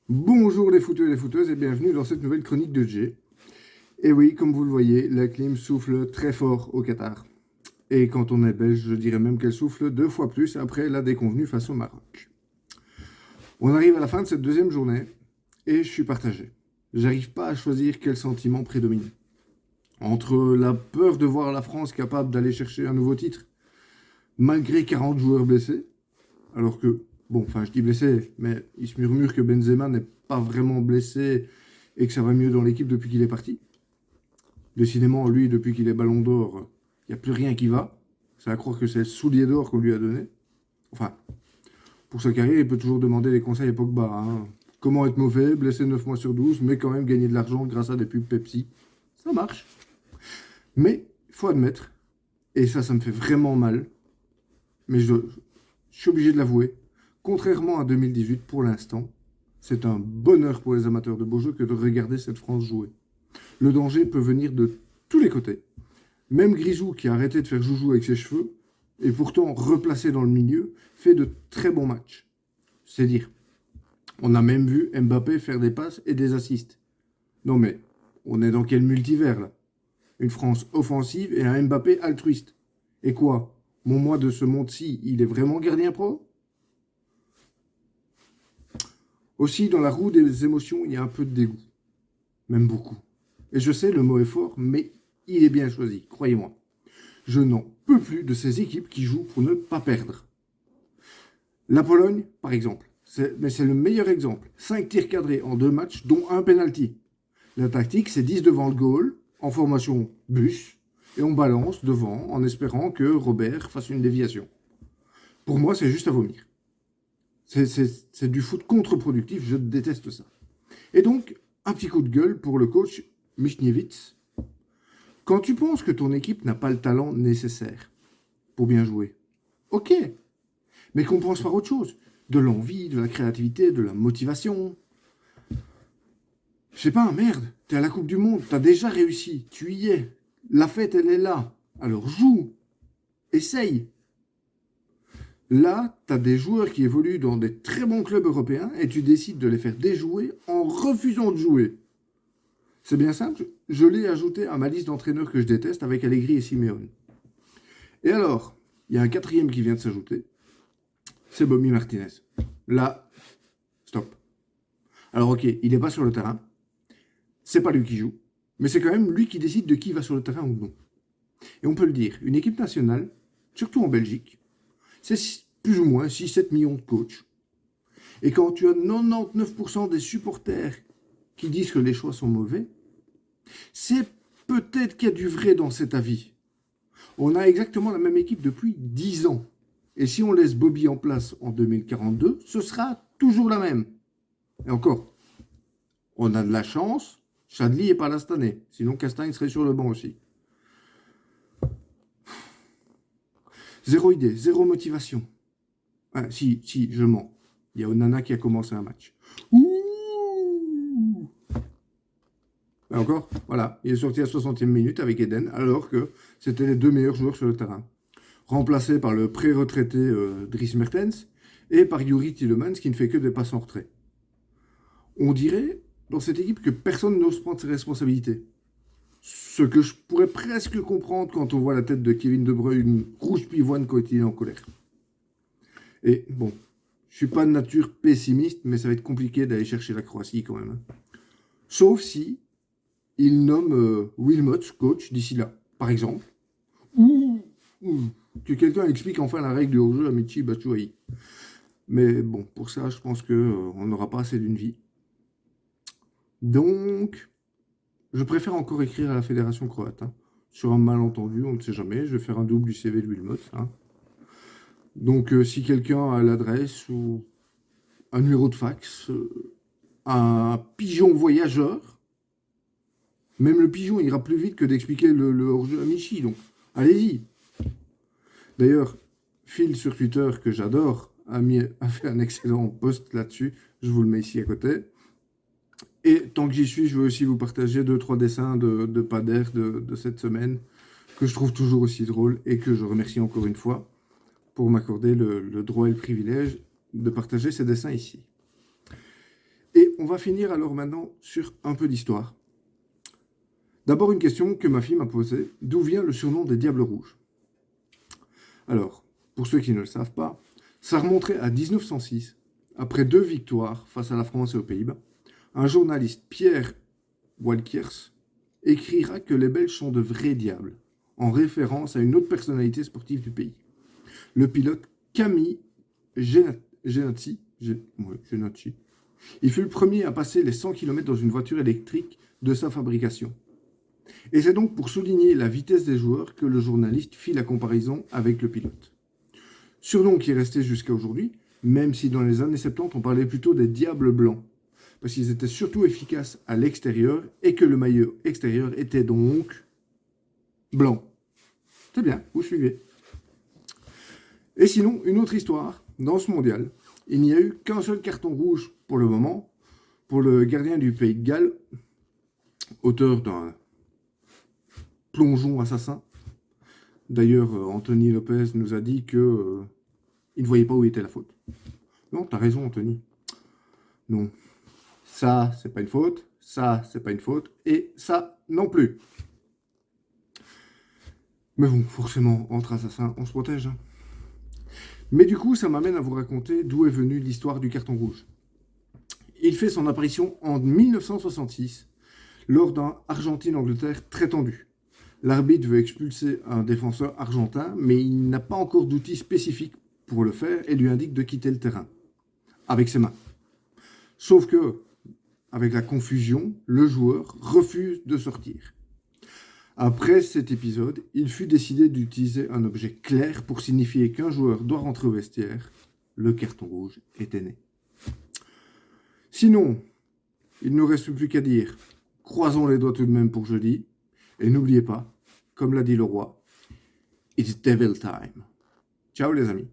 Bonjour les footeux et les footeuses et bienvenue dans cette nouvelle chronique de G. Et oui, comme vous le voyez, la clim souffle très fort au Qatar. Et quand on est belge, je dirais même qu'elle souffle 2 fois plus après la déconvenue face au Maroc. On arrive à la fin de cette deuxième journée et je suis partagé. J'arrive pas à choisir quel sentiment prédomine. Entre la peur de voir la France capable d'aller chercher un nouveau titre, malgré 40 joueurs blessés, alors que, bon, enfin je dis blessé, mais il se murmure que Benzema n'est pas vraiment blessé et que ça va mieux dans l'équipe depuis qu'il est parti. Décidément, lui, depuis qu'il est ballon d'or, il n'y a plus rien qui va. C'est à croire que c'est le soulier d'or qu'on lui a donné. Enfin, pour sa carrière, il peut toujours demander les conseils à Pogba. Hein. Comment être mauvais, blessé 9 mois sur 12, mais quand même gagner de l'argent grâce à des pubs Pepsi. Ça marche. Mais il faut admettre, et ça me fait vraiment mal, mais je suis obligé de l'avouer, contrairement à 2018 pour l'instant, c'est un bonheur pour les amateurs de beaux jeux que de regarder cette France jouer. Le danger peut venir de tous les côtés. Même Grisou, qui a arrêté de faire joujou avec ses cheveux, et pourtant replacé dans le milieu, fait de très bons matchs. C'est dire. On a même vu Mbappé faire des passes et des assists. Non mais, on est dans quel multivers là? Une France offensive et un Mbappé altruiste. Et quoi? Mon moi de ce monde-ci, il est vraiment gardien pro? Aussi, dans la roue des émotions, il y a un peu de dégoût. Même beaucoup. Et je sais, le mot est fort, mais il est bien choisi, croyez-moi. Je n'en peux plus de ces équipes qui jouent pour ne pas perdre. La Pologne, par exemple, mais c'est le meilleur exemple. 5 tirs cadrés en 2 matchs, dont un penalty. La tactique, c'est 10 devant le goal, en formation bus, et on balance devant en espérant que Robert fasse une déviation. Pour moi, c'est juste à vomir. C'est du foot contre-productif, je déteste ça. Et donc, un petit coup de gueule pour le coach Michniewicz. Quand tu penses que ton équipe n'a pas le talent nécessaire pour bien jouer, ok, mais qu'on pense par autre chose. De l'envie, de la créativité, de la motivation. Je sais pas, merde, t'es à la Coupe du Monde, t'as déjà réussi, tu y es. La fête, elle est là. Alors joue, essaye. Là, t'as des joueurs qui évoluent dans des très bons clubs européens et tu décides de les faire déjouer en refusant de jouer. C'est bien simple, je l'ai ajouté à ma liste d'entraîneurs que je déteste avec Allegri et Simeone. Et alors, il y a un quatrième qui vient de s'ajouter, c'est Bobby Martinez. Là, stop. Alors ok, il n'est pas sur le terrain, c'est pas lui qui joue, mais c'est quand même lui qui décide de qui va sur le terrain ou non. Et on peut le dire, une équipe nationale, surtout en Belgique, c'est plus ou moins 6-7 millions de coachs. Et quand tu as 99% des supporters qui disent que les choix sont mauvais, c'est peut-être qu'il y a du vrai dans cet avis. On a exactement la même équipe depuis 10 ans. Et si on laisse Bobby en place en 2042, ce sera toujours la même. Et encore, on a de la chance, Chadli n'est pas là cette année. Sinon, Castagne serait sur le banc aussi. Zéro idée, zéro motivation. Ah, si, je mens. Il y a Onana qui a commencé un match. Ouh. Et encore, voilà, il est sorti à 60e minute avec Eden, alors que c'était les deux meilleurs joueurs sur le terrain. Remplacé par le pré-retraité Dries Mertens et par Yuri Tillemans qui ne fait que des passes en retrait. On dirait dans cette équipe que personne n'ose prendre ses responsabilités. Ce que je pourrais presque comprendre quand on voit la tête de Kevin De Bruyne rouge pivoine quand il est en colère. Et bon, je suis pas de nature pessimiste, mais ça va être compliqué d'aller chercher la Croatie quand même. Sauf si il nomme Wilmot coach d'ici là, par exemple. Ou que quelqu'un explique enfin la règle du hors-jeu à Michi Batshuayi. Mais bon, pour ça, je pense qu'on n'aura pas assez d'une vie. Donc, je préfère encore écrire à la Fédération croate. Hein. Sur un malentendu, on ne sait jamais. Je vais faire un double du CV de Wilmot. Hein. Donc, si quelqu'un a l'adresse ou un numéro de fax, un pigeon voyageur, même le pigeon ira plus vite que d'expliquer le hors-jeu à Michi. Donc, allez-y. D'ailleurs, Phil sur Twitter, que j'adore, a fait un excellent post là-dessus. Je vous le mets ici à côté. Et tant que j'y suis, je veux aussi vous partager 2-3 dessins de Pader de cette semaine, que je trouve toujours aussi drôle et que je remercie encore une fois pour m'accorder le droit et le privilège de partager ces dessins ici. Et on va finir alors maintenant sur un peu d'histoire. D'abord une question que ma fille m'a posée. D'où vient le surnom des Diables Rouges? Alors, pour ceux qui ne le savent pas, ça remonterait à 1906, après 2 victoires face à la France et aux Pays-Bas. Un journaliste, Pierre Walkiers, écrira que les Belges sont de vrais diables, en référence à une autre personnalité sportive du pays. Le pilote Camille Genati. Il fut le premier à passer les 100 km dans une voiture électrique de sa fabrication. Et c'est donc pour souligner la vitesse des joueurs que le journaliste fit la comparaison avec le pilote. Surnom qui est resté jusqu'à aujourd'hui, même si dans les années 70 on parlait plutôt des diables blancs, parce qu'ils étaient surtout efficaces à l'extérieur et que le maillot extérieur était donc blanc. C'est bien, vous suivez. Et sinon, une autre histoire, dans ce mondial, il n'y a eu qu'un seul carton rouge pour le moment, pour le gardien du Pays de Galles, auteur d'un plongeon assassin. D'ailleurs, Anthony Lopez nous a dit que il ne voyait pas où était la faute. Non, t'as raison, Anthony. Non. Ça, c'est pas une faute. Ça, c'est pas une faute. Et ça, non plus. Mais bon, forcément, entre assassins, on se protège. Hein. Mais du coup, ça m'amène à vous raconter d'où est venue l'histoire du carton rouge. Il fait son apparition en 1966, lors d'un Argentine-Angleterre très tendu. L'arbitre veut expulser un défenseur argentin, mais il n'a pas encore d'outils spécifiques pour le faire et lui indique de quitter le terrain, avec ses mains. Sauf que, avec la confusion, le joueur refuse de sortir. Après cet épisode, il fut décidé d'utiliser un objet clair pour signifier qu'un joueur doit rentrer au vestiaire. Le carton rouge était né. Sinon, il ne nous reste plus qu'à dire, croisons les doigts tout de même pour jeudi, et n'oubliez pas, comme l'a dit le roi, it's devil time. Ciao les amis.